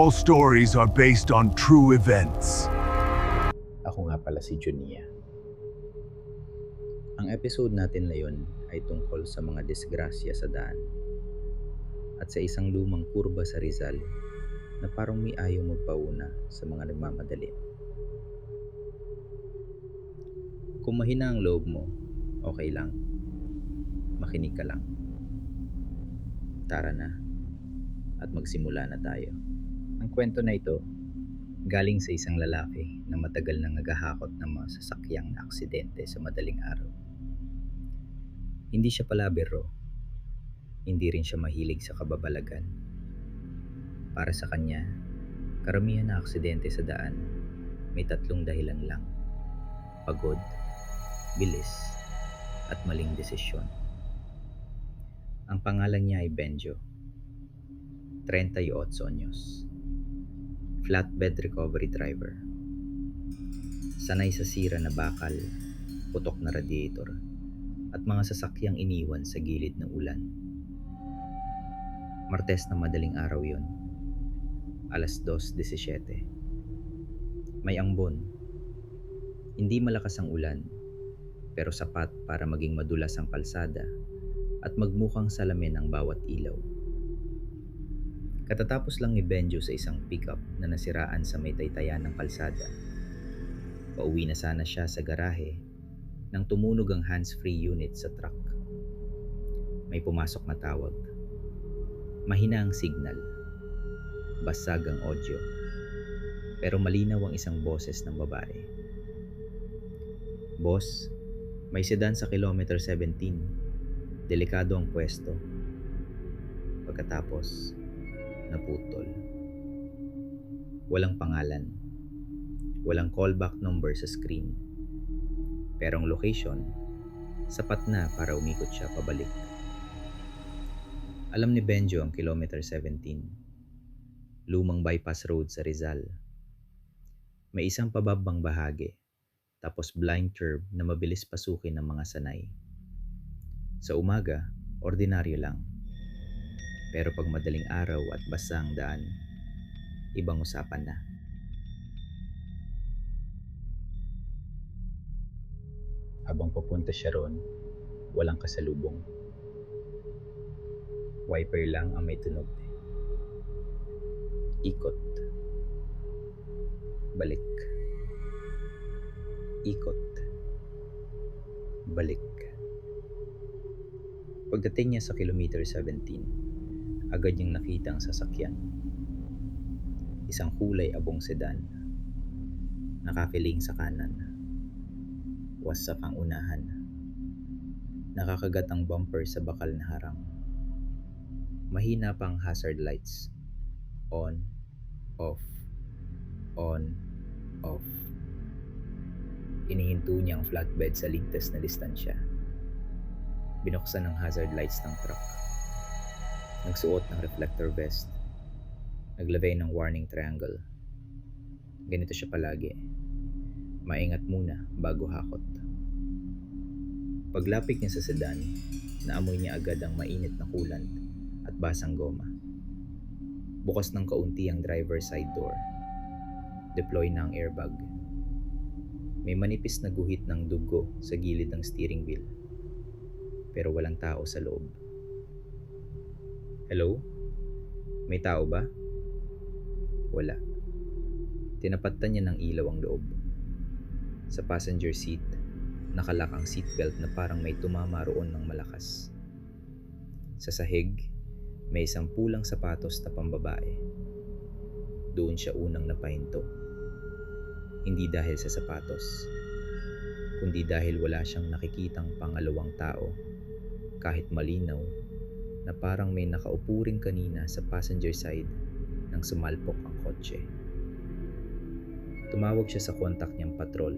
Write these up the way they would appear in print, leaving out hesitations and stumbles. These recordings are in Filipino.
All stories are based on true events. Ako nga pala si Junia. Ang episode natin ngayon ay tungkol sa mga disgrasya sa daan at sa isang lumang kurba sa Rizal na parang may ayaw magpauna sa mga nagmamadali. Kung mahina ang loob mo, okay lang. Makinig ka lang. Tara na at magsimula na tayo. Ang kwento na ito galing sa isang lalaki na matagal nang naghahakot ng mga sasakyang na aksidente sa madaling araw. Hindi siya palabiro, hindi rin siya mahilig sa kababalagan. Para sa kanya, karamihan na aksidente sa daan may tatlong dahilan lang: pagod, bilis, at maling desisyon. Ang pangalan niya ay Benjo, 38 anyos, flatbed recovery driver. Sanay sa sira na bakal, putok na radiator, at mga sasakyang iniwan sa gilid ng ulan. Martes na madaling araw yon, alas 2:17. May ambon. Hindi malakas ang ulan, pero sapat para maging madulas ang kalsada at magmukhang salamin ang bawat ilaw. Katatapos lang ni Benjo sa isang pickup na nasiraan sa may taytayan ng kalsada. Pauwi na sana siya sa garahe nang tumunog ang hands-free unit sa truck. May pumasok na tawag. Mahina ang signal. Basag ang audio. Pero malinaw ang isang boses ng babae. "Boss, may sedan sa kilometer 17. Delikado ang pwesto." Pagkatapos, naputol. Walang pangalan. Walang callback number sa screen. Pero ang location, sapat na para umikot siya pabalik. Alam ni Benjo ang kilometer 17. Lumang bypass road sa Rizal. May isang pababang bahagi, tapos blind curve na mabilis pasukin ng mga sanay. Sa umaga, ordinaryo lang. Pero pag madaling araw at basa ang daan, ibang usapan na. Habang papunta siya ron, walang kasalubong. Wiper lang ang may tunog. Ikot. Balik. Ikot. Balik. Pagdating niya sa kilometer 17, agad niyang nakita ang sasakyan. Isang kulay abong sedan. Nakakiling sa kanan. Wasak ang unahan. Nakakagat ang bumper sa bakal na harang. Mahina pang hazard lights. On, off, on, off. Inihinto niya ang flatbed sa ligtas na distansya. Binuksan ang hazard lights ng truck. Nagsuot ng reflector vest. Naglagay ng warning triangle. Ganito siya palagi. Maingat muna bago hakot. Paglapit niya sa sedan, naamoy niya agad ang mainit na coolant at basang goma. Bukas ng kaunti ang driver's side door. Deploy na ang airbag. May manipis na guhit ng dugo sa gilid ng steering wheel. Pero walang tao sa loob. "Hello? May tao ba?" Wala. Tinapatan niya ng ilaw ang loob. Sa passenger seat, nakalak ang seatbelt na parang may tumama roon ng malakas. Sa sahig, may isang pulang sapatos na pambabae. Doon siya unang napahinto. Hindi dahil sa sapatos, kundi dahil wala siyang nakikitang pangalawang tao, kahit malinaw, na parang may nakaupo rin kanina sa passenger side nang sumalpok ang kotse. Tumawag siya sa kontak niyang patrol.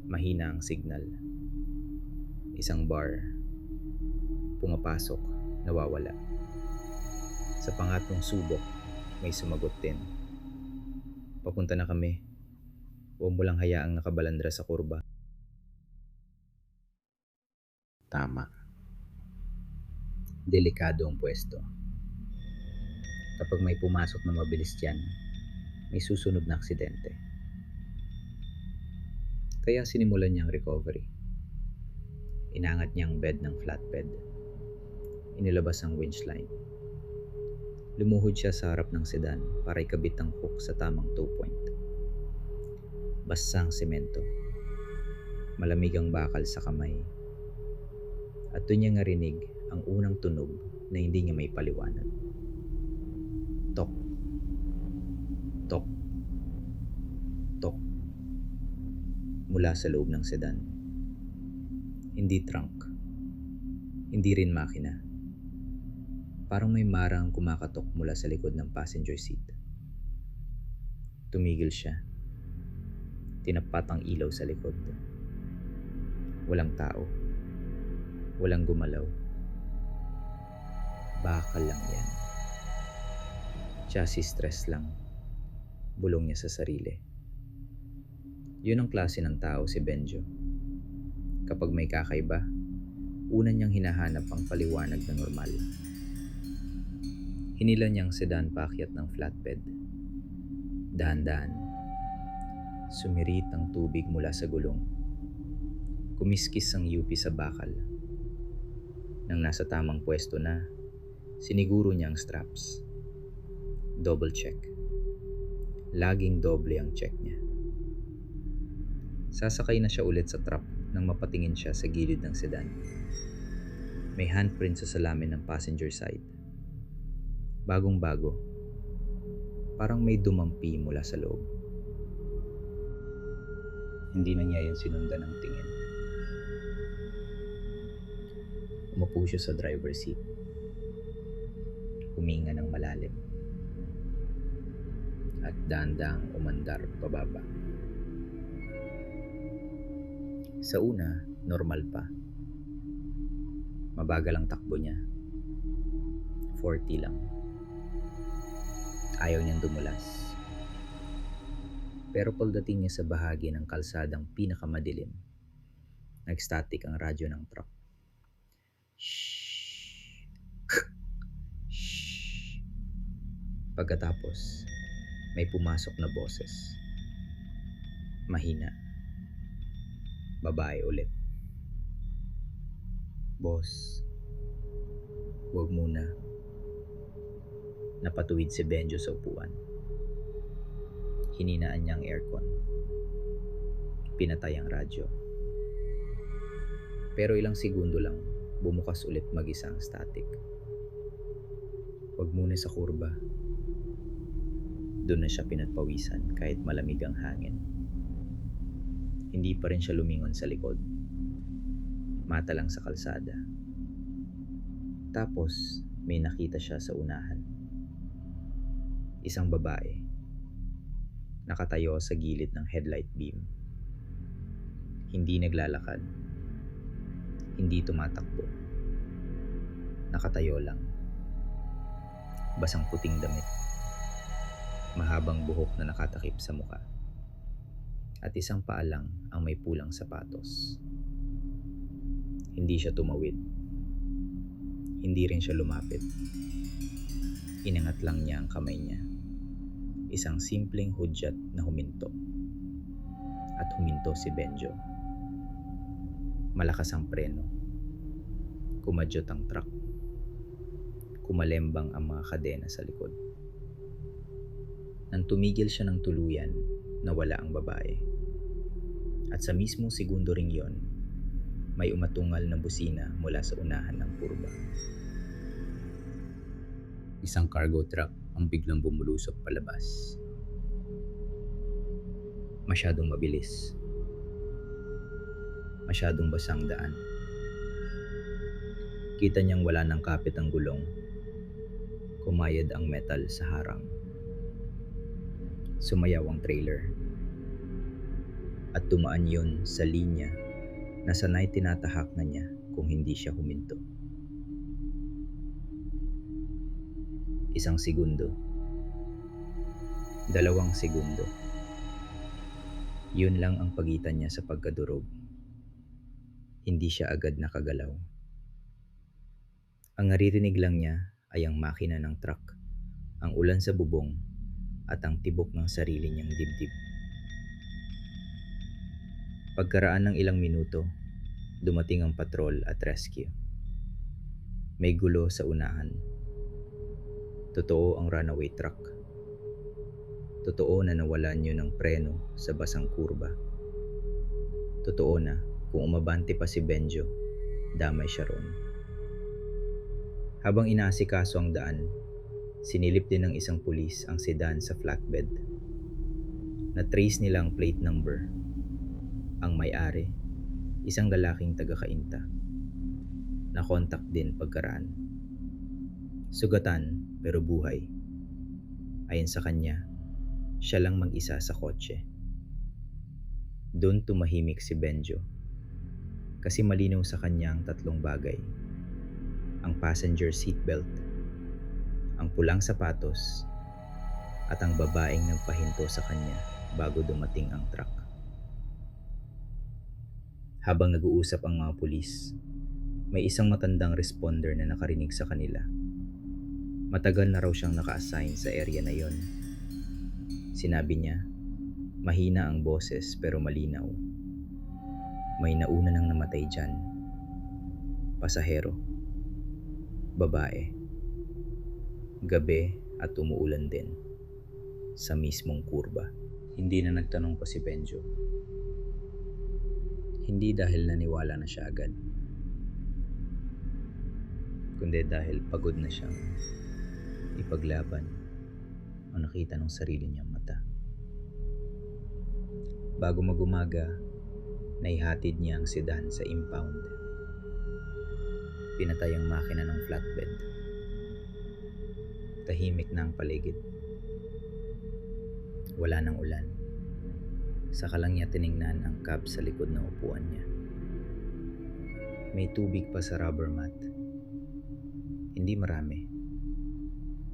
Mahina ang signal. Isang bar. Pumapasok, nawawala. Sa pangatlong subok, may sumagot din. "Papunta na kami. Huwag mo lang hayaang nakabalandra sa kurba." Tama. Delikado ang pwesto. Kapag may pumasok na mabilis dyan, may susunod na aksidente. Kaya sinimulan niya ang recovery. Inangat niya ang bed ng flatbed. Inilabas ang winch line. Lumuhod siya sa harap ng sedan para ikabit ang hook sa tamang 2-point. Basa ang semento. Malamig ang bakal sa kamay. At doon niya narinig ang unang tunog na hindi niya may paliwanag. Tok. Tok. Tok. Mula sa loob ng sedan. Hindi trunk. Hindi rin makina. Parang may marang kumakatok mula sa likod ng passenger seat. Tumigil siya. Tinapat ang ilaw sa likod. Walang tao. Walang gumalaw. Bakal lang yan. Chassis stress lang. Bulong niya sa sarili. Yun ang klase ng tao si Benjo. Kapag may kakaiba, una niyang hinahanap ang paliwanag na normal. Hinila niyang sedan paakyat ng flatbed. Dahan-dahan. Sumirit ang tubig mula sa gulong. Kumiskis ang UP sa bakal. Nang nasa tamang pwesto na, siniguro niya ang straps. Double check. Laging doble ang check niya. Sasakay na siya ulit sa truck nang mapatingin siya sa gilid ng sedan. May handprint sa salamin ng passenger side. Bagong-bago. Parang may dumampi mula sa loob. Hindi na niya yan sinundan ng tingin. Umupo siya sa driver's seat. Huminga ng malalim. At dahan-dahang umandar pababa. Sa una, normal pa. Mabagal ang takbo niya. 40 lang. Ayaw niyang dumulas. Pero pagdating niya sa bahagi ng kalsadang pinakamadilim, nag-static ang radyo ng truck. Shhh. Shhh. Pagkatapos, may pumasok na boses. Mahina. Babae ulit. Boss, huwag muna. Napatuwid si Benjo sa upuan. Hininaan niya ang aircon. Pinatay ang radyo. Pero ilang segundo lang, bumukas ulit mag-isa ang static. Huwag muna sa kurba. Doon na siya pinatpawisan kahit malamig ang hangin. Hindi pa rin siya lumingon sa likod. Mata lang sa kalsada. Tapos, may nakita siya sa unahan. Isang babae. Nakatayo sa gilid ng headlight beam. Hindi naglalakad. Hindi tumatakbo. Nakatayo lang. Basang puting damit. Mahabang buhok na nakatakip sa muka. At isang paa lang ang may pulang sapatos. Hindi siya tumawid. Hindi rin siya lumapit. Inangat lang niya ang kamay niya. Isang simpleng hudyat na huminto. At huminto si Benjo. Malakas ang preno. Kumadyot ang truck. Kumalembang ang mga kadena sa likod. Nang tumigil siya ng tuluyan, nawala ang babae. At sa mismong segundo ring yon, may umatungal na busina mula sa unahan ng kurba. Isang cargo truck ang biglang bumulusok palabas. Masyadong mabilis. Masyadong basang daan. Kita niyang wala ng kapit ang gulong. Kumayad ang metal sa harang. Sumayaw ang trailer. At tumaan yun sa linya na sanay tinatahak na niya kung hindi siya huminto. Isang segundo. 2 segundo. Yun lang ang pagitan niya sa pagkadurog. Hindi siya agad nakagalaw. Ang naririnig lang niya ay ang makina ng truck ang ulan sa bubong at ang tibok ng sarili niyang dibdib. Pagkaraan ng ilang minuto, dumating ang patrol at rescue. May gulo sa unahan. Totoo ang runaway truck. Totoo na nawalan yun ng preno sa basang kurba. Totoo na kung umabante pa si Benjo, damay siya roon. Habang inaasikaso ang daan, sinilip din ng isang pulis ang sedan sa flatbed. Na-trace nila ang plate number. Ang may-ari, isang lalaking taga-Cainta. Na-contact din pagkaraan. Sugatan pero buhay. Ayon sa kanya, siya lang mag-isa sa kotse. Doon tumahimik si Benjo. Kasi malinaw sa kanya ang tatlong bagay. Ang passenger seatbelt, ang pulang sapatos, at ang babaeng nagpahinto sa kanya bago dumating ang truck. Habang nag-uusap ang mga pulis, may isang matandang responder na nakarinig sa kanila. Matagal na raw siyang naka-assign sa area na yon. Sinabi niya, mahina ang boses pero malinaw. May nauna nang namatay dyan. Pasahero. Babae. Gabi at umuulan din. Sa mismong kurba. Hindi na nagtanong pa si Benjo. Hindi dahil naniwala na siya agad, kundi dahil pagod na siyang ipaglaban ang nakita ng sarili niyang mata. Bago magumaga, naihatid niya ang sedan sa impound. Pinatay ang makina ng flatbed. Tahimik na ang paligid. Wala nang ulan. Saka lang niya tiningnan ang cab sa likod ng upuan niya. May tubig pa sa rubber mat. Hindi marami.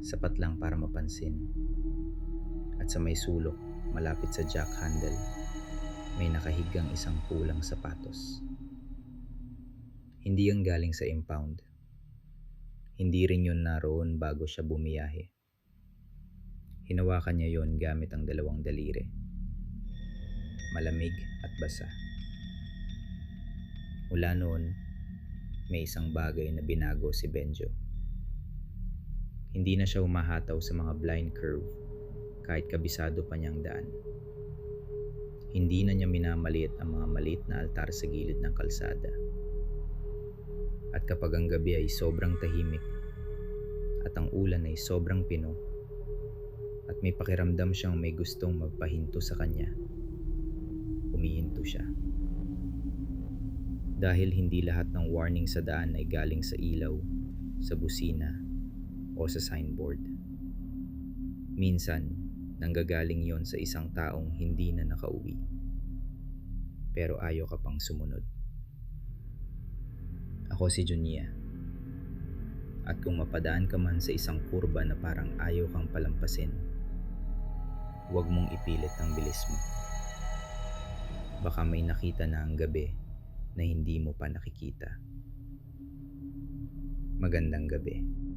Sapat lang para mapansin. At sa may sulok, malapit sa jack handle, may nakahigang isang pulang sapatos. Hindi yan galing sa impound. Hindi rin yun naroon bago siya bumiyahe. Hinawakan niya yon gamit ang dalawang daliri. Malamig at basa. Mula noon, may isang bagay na binago si Benjo. Hindi na siya humahataw sa mga blind curve kahit kabisado pa niyang daan. Hindi na niya minamaliit ang mga maliit na altar sa gilid ng kalsada. At kapag ang gabi ay sobrang tahimik at ang ulan ay sobrang pino at may pakiramdam siyang may gustong magpahinto sa kanya, humihinto siya. Dahil hindi lahat ng warning sa daan ay galing sa ilaw, sa busina, o sa signboard. Minsan, nanggagaling yon sa isang taong hindi na nakauwi. Pero ayaw ka pang sumunod. Ako si Junia. At kung mapadaan ka man sa isang kurba na parang ayaw kang palampasin, huwag mong ipilit ang bilis mo. Baka may nakita na ang gabi na hindi mo pa nakikita. Magandang gabi.